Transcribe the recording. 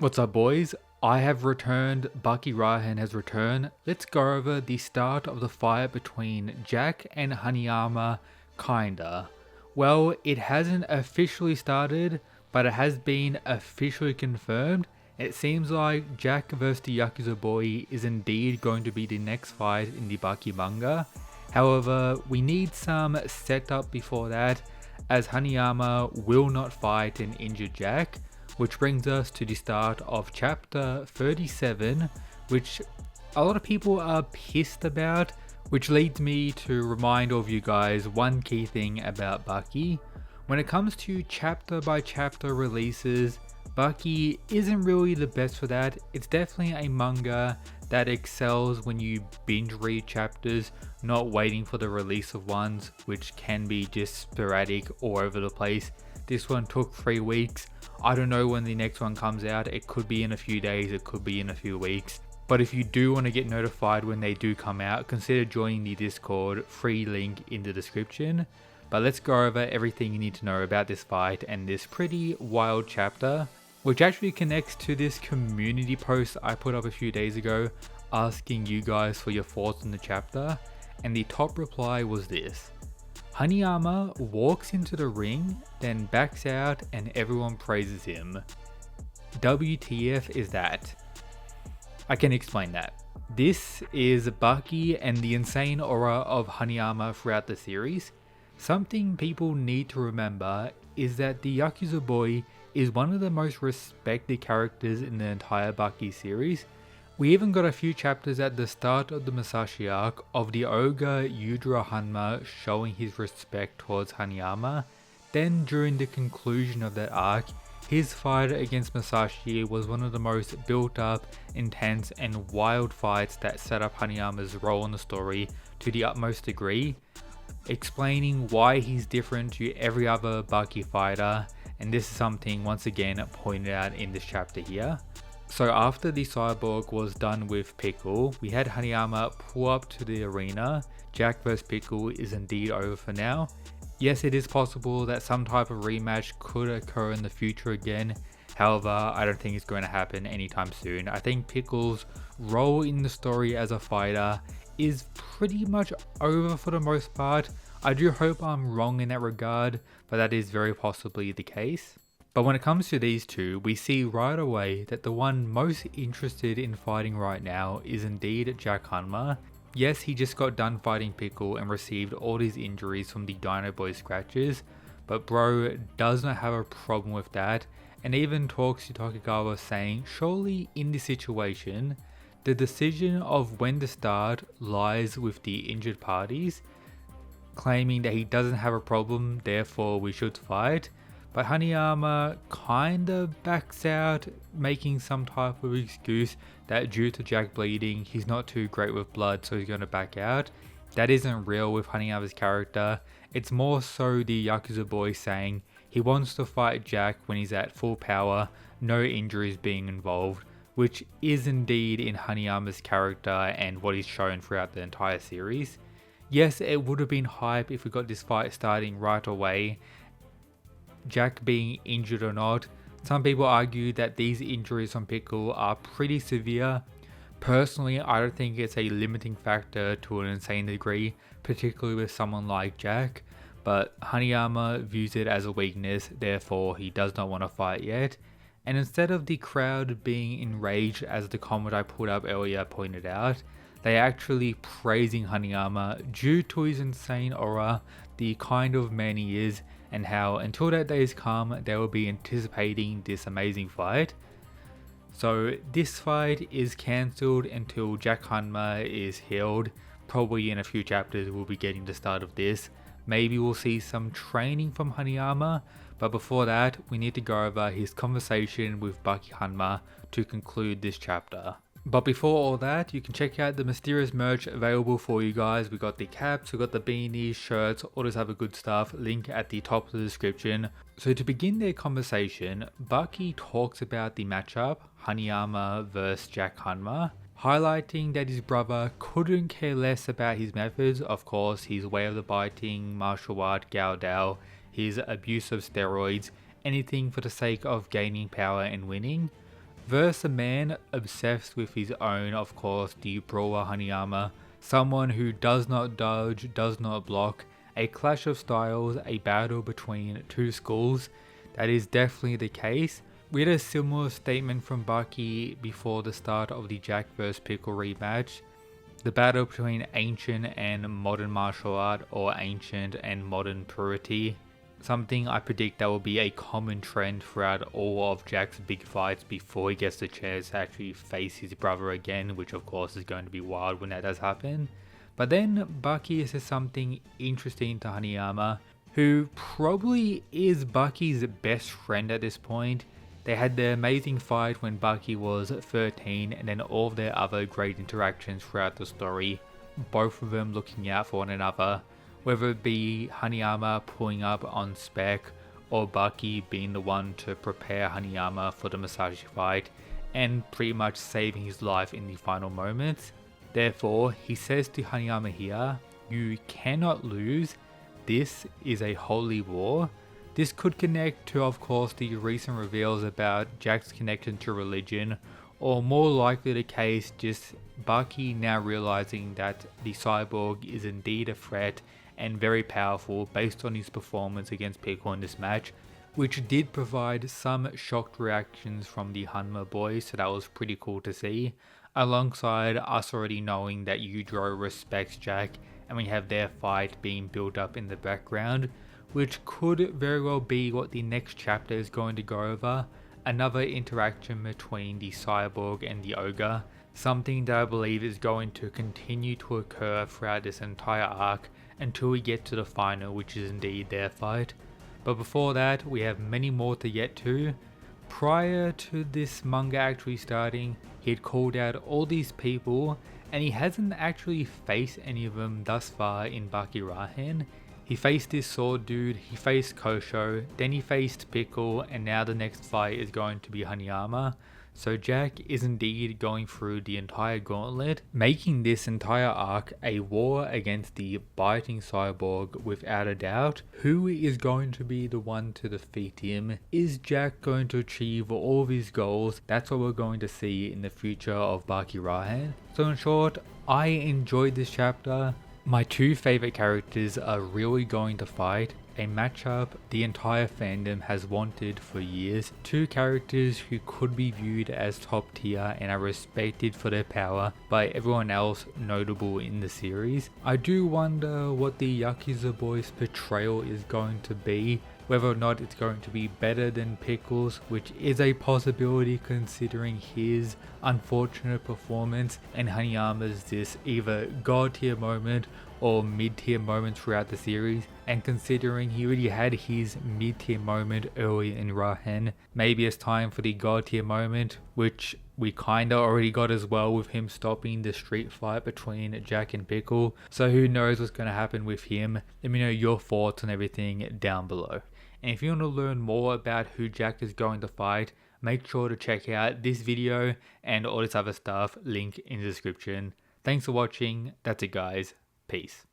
What's up, boys? I have returned. Baki Rahen has returned. Let's go over the start of the fight between Jack and Hanayama, kinda. Well, it hasn't officially started, but it has been officially confirmed. It seems like Jack vs the Yakuza boy is indeed going to be the next fight in the Baki manga. However, we need some setup before that, as Hanayama will not fight an injured Jack. Which brings us to the start of chapter 37, which a lot of people are pissed about, which leads me to remind all of you guys one key thing about Baki. When it comes to chapter by chapter releases, Baki isn't really the best for that. It's definitely a manga that excels when you binge read chapters, not waiting for the release of ones, which can be just sporadic all over the place. This one took 3 weeks. I don't know when the next one comes out. It could be in a few days, it could be in a few weeks. But if you do want to get notified when they do come out, consider joining the Discord, free link in the description. But let's go over everything you need to know about this fight and this pretty wild chapter, which actually connects to this community post I put up a few days ago asking you guys for your thoughts on the chapter, and the top reply was this. Hanayama walks into the ring, then backs out and everyone praises him. WTF is that? I can explain that. This is Baki and the insane aura of Hanayama throughout the series. Something people need to remember is that the Yakuza boy is one of the most respected characters in the entire Baki series. We even got a few chapters at the start of the Musashi arc of the ogre Yudra Hanma showing his respect towards Hanayama. Then during the conclusion of that arc, his fight against Musashi was one of the most built up, intense and wild fights that set up Hanayama's role in the story to the utmost degree, explaining why he's different to every other Baki fighter, and this is something once again pointed out in this chapter here. So after the cyborg was done with Pickle, we had Hanayama pull up to the arena. Jack vs Pickle is indeed over for now. Yes, it is possible that some type of rematch could occur in the future again. However, I don't think it's going to happen anytime soon. I think Pickle's role in the story as a fighter is pretty much over for the most part. I do hope I'm wrong in that regard, but that is very possibly the case. But when it comes to these two, we see right away that the one most interested in fighting right now is indeed Jack Hanma. Yes, he just got done fighting Pickle and received all his injuries from the Dino Boy scratches, but bro does not have a problem with that, and even talks to Tokugawa saying surely in this situation, the decision of when to start lies with the injured parties, claiming that he doesn't have a problem, therefore we should fight. But Hanayama kinda backs out, making some type of excuse that due to Jack bleeding, he's not too great with blood, so he's gonna back out. That isn't real with Hanayama's character. It's more so the Yakuza boy saying he wants to fight Jack when he's at full power, no injuries being involved, which is indeed in Hanayama's character and what he's shown throughout the entire series. Yes, it would have been hype if we got this fight starting right away, Jack being injured or not. Some people argue that these injuries on Pickle are pretty severe. Personally, I don't think it's a limiting factor to an insane degree, particularly with someone like Jack, but Hanayama views it as a weakness, therefore he does not want to fight yet. And instead of the crowd being enraged, as the comment I put up earlier pointed out, they are actually praising Hanayama due to his insane aura, the kind of man he is, and how until that day has come, they will be anticipating this amazing fight. So this fight is cancelled until Jack Hanma is healed. Probably in a few chapters we'll be getting the start of this. Maybe we'll see some training from Hanayama, but before that we need to go over his conversation with Baki Hanma to conclude this chapter. But before all that, you can check out the mysterious merch available for you guys. We got the caps, we got the beanies, shirts, all this other good stuff. Link at the top of the description. So to begin their conversation, Baki talks about the matchup, Hanayama vs Jack Hanma, highlighting that his brother couldn't care less about his methods. Of course, his way of the biting, martial art, Gaodao, his abuse of steroids, anything for the sake of gaining power and winning. versus a man obsessed with his own, of course, the brawler Hanayama, someone who does not dodge, does not block, a clash of styles, a battle between two schools. That is definitely the case. We had a similar statement from Baki before the start of the Jack vs Pickle rematch. The battle between ancient and modern martial art, or ancient and modern purity. Something I predict that will be a common trend throughout all of Jack's big fights before he gets the chance to actually face his brother again, which of course is going to be wild when that does happen. But then Baki says something interesting to Hanayama, who probably is Baki's best friend at this point. They had the amazing fight when Baki was 13, and then all of their other great interactions throughout the story, both of them looking out for one another, whether it be Hanayama pulling up on spec, or Baki being the one to prepare Hanayama for the Masashi fight, and pretty much saving his life in the final moments. Therefore, he says to Hanayama here, "You cannot lose, this is a holy war." This could connect to, of course, the recent reveals about Jack's connection to religion, or more likely the case, just Baki now realizing that the cyborg is indeed a threat and very powerful based on his performance against Pickle in this match, which did provide some shocked reactions from the Hanma boys, so that was pretty cool to see, alongside us already knowing that Yujiro respects Jack, and we have their fight being built up in the background, which could very well be what the next chapter is going to go over, another interaction between the cyborg and the ogre, something that I believe is going to continue to occur throughout this entire arc until we get to the final, which is indeed their fight. But before that, we have many more to get to. Prior to this manga actually starting, he had called out all these people, and he hasn't actually faced any of them thus far in Baki Rahen. He faced this sword dude, he faced Kosho, then he faced Pickle, and now the next fight is going to be Hanayama. So Jack is indeed going through the entire gauntlet, making this entire arc a war against the biting cyborg without a doubt. Who is going to be the one to defeat him? Is Jack going to achieve all of his goals? That's what we're going to see in the future of Baki Rahen. So in short, I enjoyed this chapter. My two favorite characters are really going to fight, a matchup the entire fandom has wanted for years. Two characters who could be viewed as top tier and are respected for their power by everyone else notable in the series. I do wonder what the Yakuza boys' portrayal is going to be, whether or not it's going to be better than Pickles, which is a possibility considering his unfortunate performance and Hanayama's this either god tier moment or mid tier moment throughout the series, and considering he already had his mid tier moment early in Rahen, maybe it's time for the god tier moment, which we kinda already got as well with him stopping the street fight between Jack and Pickle. So who knows what's going to happen with him. Let me know your thoughts on everything down below. And if you want to learn more about who Jack is going to fight, make sure to check out this video and all this other stuff, link in the description. Thanks for watching. That's it guys. Peace.